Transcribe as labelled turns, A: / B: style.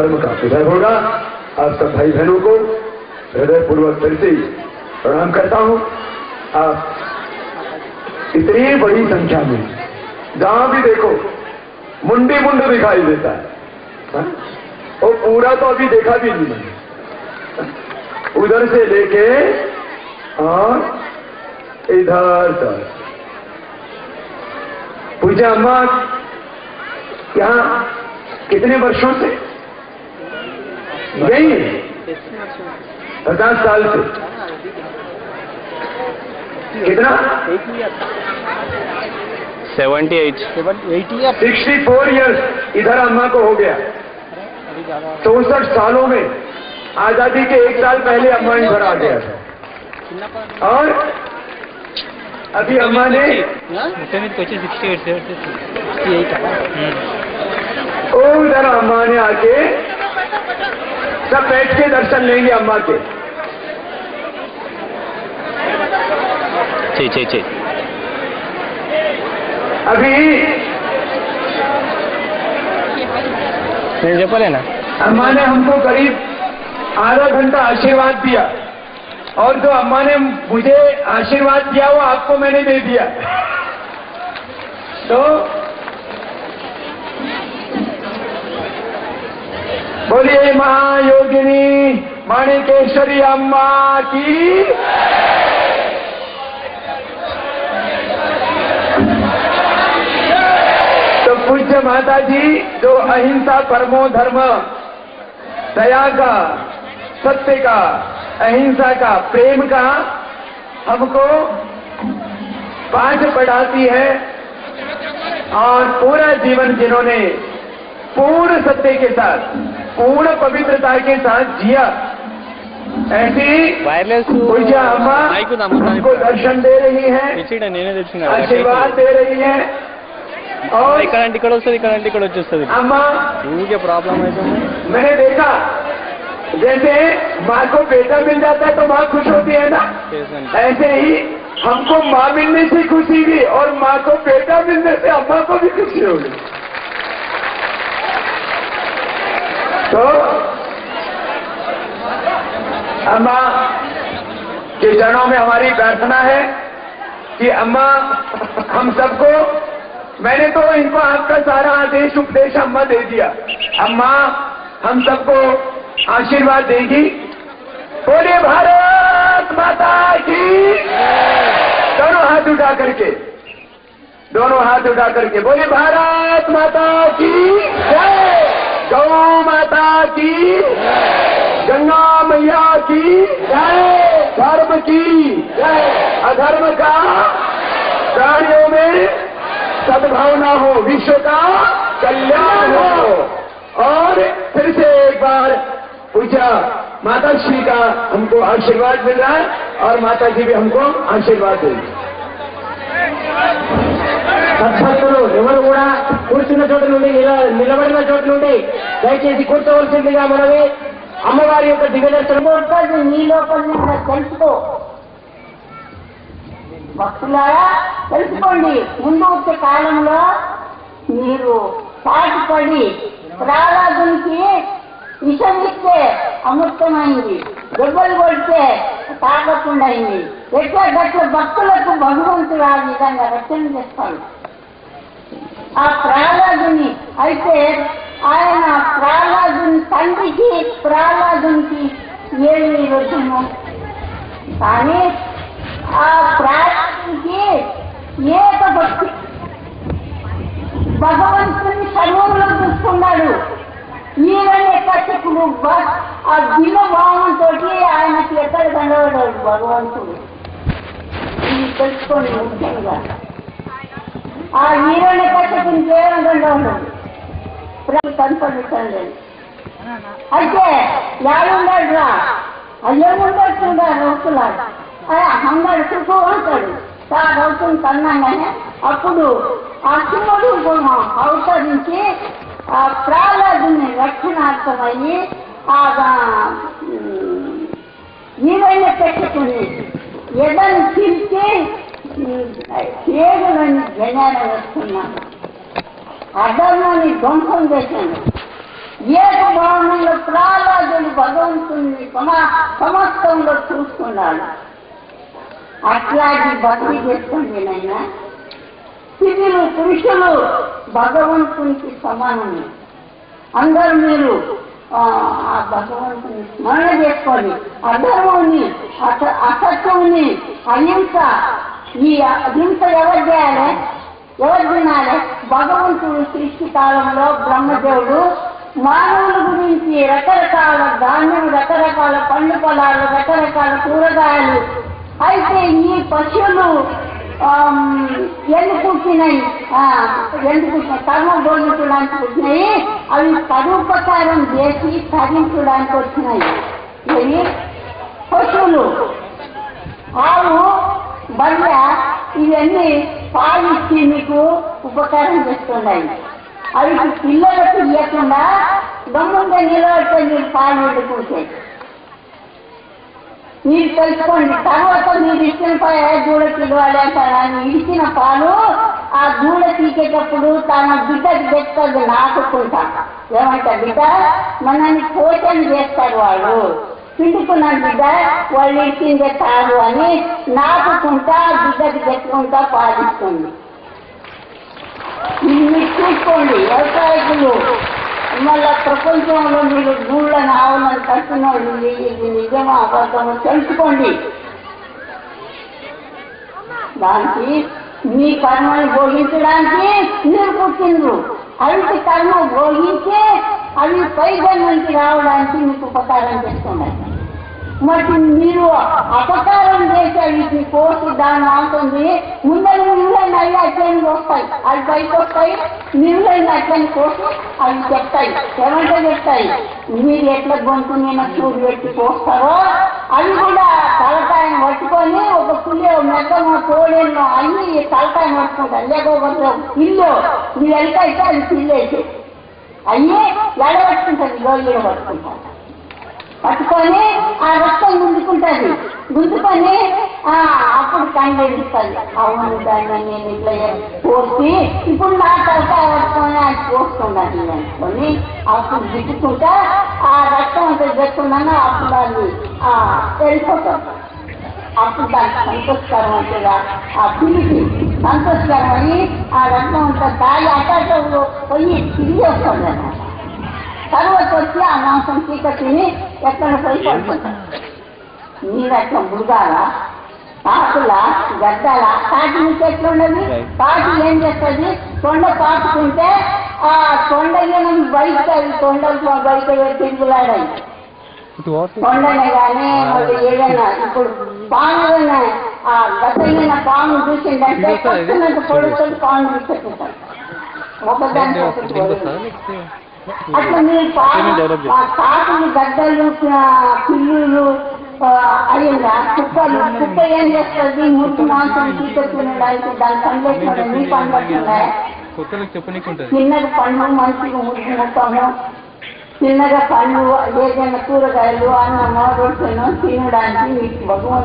A: धर्म का उदय होगा। आप सब भाई बहनों को हृदय पूर्वक फिर से प्रणाम करता हूं। आप इतनी बड़ी संख्या में जहां भी देखो मुंडी मुंड दिखाई देता है, और पूरा तो अभी देखा भी नहीं मैंने, उधर से लेके और इधर तक। पूजा अम्मा यहाँ कितने वर्षों से? यही 50 साल से। कितना?
B: 78
A: 64 ईयर्स इधर अम्मा को हो गया। 64 सालों में आजादी के 1 साल पहले अम्मा इधर आ गया था, और अभी अम्मा ने उधर अम्मा ने आके सब बैठ के दर्शन लेंगे अम्मा के। अभी
B: ना
A: अम्मा ने हमको करीब आधा घंटा आशीर्वाद दिया, और जो अम्मा ने मुझे आशीर्वाद दिया वो आपको मैंने दे दिया। तो बोलिए महायोगिनी माणिकेश्वरी अम्मा की। तो पूज्य माता जी जो अहिंसा परमो धर्म, दया का, सत्य का, अहिंसा का, प्रेम का हमको पाठ पढ़ाती है, और पूरा जीवन जिन्होंने पूर्ण सत्य के साथ, पूर्ण पवित्रता के साथ जिया, ऐसी पूज्य अम्मा हमको दर्शन दे रही है, आशीर्वाद दे रही है। और अम्मा
B: प्रॉब्लम है तो
A: मैंने देखा जैसे माँ को बेटा मिल जाता है तो माँ खुश होती है ना, ऐसे ही हमको माँ मिलने से खुशी हुई, और माँ को बेटा मिलने से अम्मा को भी खुशी होगी। तो अम्मा के चरणों में हमारी प्रार्थना है कि अम्मा हम सबको, मैंने तो इनको आपका सारा आदेश उपदेश अम्मा दे दिया, अम्मा हम सबको आशीर्वाद देगी। बोले भारत माता की। दोनों हाथ उठा करके, दोनों हाथ उठा करके बोले भारत माता की जय, गौ माता की, गंगा मैया की जय, धर्म की जय, अधर्म का प्राणियों में सद्भावना हो, विश्व का कल्याण हो। और फिर से एक बार पूजा माता श्री का हमको आशीर्वाद मिल रहा है, और माता जी भी हमको आशीर्वाद देंगे।
C: సద్భక్తులు ఎవరు కూడా కూర్చున్న చోట నుండి నిలబడిన చోట నుండి దయచేసి కూర్చోవలసిందిగా మనవి. అమ్మవారి యొక్క దివ్యదర్శనం నీ లోపల తెలుసుకో, భక్తులారా తెలుసుకోండి. ముందు వచ్చే కాలంలో మీరు పాటుపడి ప్రహ్లాదునికి విషం ఇస్తే అమృతమైంది, దెబ్బలు కొడితే తాగకుండా అయింది. ఎట్లా గట్ల భక్తులకు భగవంతుడు ఆ విధంగా రక్షణ చేస్తాడు. ఆ ప్రహ్లాదుని అయితే ఆయన ప్రహ్లాదుని తండ్రికి ప్రహ్లాదునికి ఏమి విరోధము, కానీ ఆ ప్రహ్లాదునికి ఏక భక్తి, భగవంతుని సర్వంలో చూసుకున్నాడు. ఈయన కష్టకుడు ఆ దిన భావంతో ఆయనకి ఎక్కడ కనబడ్డాడు భగవంతుడు. ఇది తెలుసుకోండి ముఖ్యంగా. ఆ ఈరోజు కష్టకుని కేవలం కనబడ్డాడు, కనపడటం లేదు. అయితే యాడున్నాడు రా, అయ్యేముండొచ్చుండా రౌతులాడు, హంగాడు చుట్టూ అంటాడు. ఆ రౌతుని కన్నాగానే అప్పుడు ఆ శివుడు అవతరించి ఆ ప్రహ్లాదుని రక్షణార్థమయ్యి ఆ ఈవైన పెట్టుకుని ఎడని తిరిగి ఏడులని జనాన్ని వస్తున్నాను, అధర్మాన్ని ధ్వంసం చేశాను. ఏక భావన
D: భగవంతుని సమస్తంలో చూస్తున్నాడు. అట్లాంటి భక్తి చేసుకోండి నాయన. స్త్రీలు పురుషులు భగవంతునికి సమానమే. అందరూ మీరు ఆ భగవంతుని స్మరణ చేసుకోండి. అధర్మాన్ని, అసత్యాన్ని, అహింస, ఈ అహింస ఎవరు చేయాలి, ఎవరు తినాలి? భగవంతుడు సృష్టి కాలంలో బ్రహ్మదేవుడు మానవుల గురించి రకరకాల ధాన్యం, రకరకాల పండ్లు పొలాలు, రకరకాల కూరగాయలు. అయితే ఈ పశువులు ఎందుకు పుట్టినాయి? కర్మ భోగించడానికి పుట్టినాయి. అవి పరోపకారం చేసి తరించడానికి వచ్చినాయి. ఇవి పశువులు, ఆవు, బండ ఇవన్నీ పాలిచ్చి మీకు ఉపకారం చేస్తున్నాయి. అవి పిల్లలకు ఇవ్వకుండా గమ్ముగా నిలబడితే మీరు పాలు పెట్టుకుంటే మీరు తెలుసుకోండి. తర్వాత మీరు ఇచ్చిన దూడకి ఇవ్వాలి అంటారా? ఇచ్చిన పాలు ఆ దూడ తీసేటప్పుడు తన బిడ్డకి తెస్తుంది నాటుకుంటా. ఏమంటా బిడ్డ మనల్ని పోషణ చేస్తారు వాళ్ళు, పిండుకున్న బిడ్డ వాళ్ళు ఇచ్చిందే కాదు అని నాటుకుంటా బిడ్డకి తెచ్చుకుంటా పాలిస్తుంది. మీరు చూసుకోండి. వ్యవసాయకులు మళ్ళా ప్రపంచంలో మీరు గూళ్ళని ఆవులను కట్టిన వాళ్ళు ఇది నిజమా అబద్ధమో తెలుసుకోండి. దానికి మీ కర్మని భోగించడానికి మీరు పుట్టిండ్రు. అవి కర్మ భోగించి అవి పైగా నుంచి రావడానికి మీకు ఉపకారం చేస్తున్నాయి. మరి మీరు అపకారం చేసే వీటిని కోసి దాని అవుతుంది. ముందర నిలువైన అవి అట్లని వస్తాయి, అవి పైకి వస్తాయి. నిలువైన అట్లని కోసి అవి చెప్తాయి. ఏమంటే చెప్తాయి, మీరు ఎట్లా గొంతు నేను చూడు పెట్టి పోస్తారో అవి కూడా తలకాయను పట్టుకొని ఒక పులి మెద్దమో తోడేనో అన్ని తలకాయను పట్టుకుంటారు. లేకపోతే ఇల్లు మీ వెనకైతే అది పిల్లేసి అయ్యి ఎడబట్టుకుంటుంది, గోళ్ళు పట్టుకుంటారు. పట్టుకొని ఆ రక్తం గుంజుకుంటుంది. గుంజుకొని అప్పుడు కండేస్తుంది. అవును దాన్ని నేను ఇట్లా పోసి ఇప్పుడు నా తలకాయ పట్టుకొని అది పోస్తున్నాను అనుకొని అప్పుడు దిక్కుకుంటా ఆ రక్తం అంతా చెప్తున్నాను. అప్పుడు అది వెళ్ళిపోతాం. అప్పుడు దానికి సంతోషకరం అంటేగా ఆ పిలిచి సంతోషకరం అని ఆ రక్తం అంతా తాగి అటాటో పోయి తిరిగి వస్తుంది అన్నమాట. తర్వాత వచ్చి ఆ మాంసం చీక తిని ఎక్కడ పోయి పడుకుంటాం. మీరు అట్లా మృగాల, పాకుల, గడ్డల తాటి నుంచి ఎట్లా ఉండదు? తాటి ఏం చేస్తుంది? కొండ పాటుకుంటే ఆ కొండ బయట కొండలు బయట తిరుగులాడాయి. కొండనే కానీ మళ్ళీ ఏదైనా ఇప్పుడు పాములైనా ఆ గతమైన పాము చూసిందంటే పొడుస్తుంది, పాము తీసుకుంటారు ఒకదానికి ఒకటి. అట్లా మీరు తాకులు, గడ్డలు, పిల్లులు అయ్యిందా కుక్కలు. కుక్క ఏం చేస్తుంది? ముట్టు మాంసం తీసుకునేదానికి దాని పనిచేస్తుంది. మీ పని పడుతున్నాయి. చిన్నగా పండ్లు మంచిగా ముట్టు ముట్టము, చిన్నగా పండ్లు ఏదైనా కూరగాయలు అన్నమో రొట్టెను తినడానికి మీకు భగవంతుడు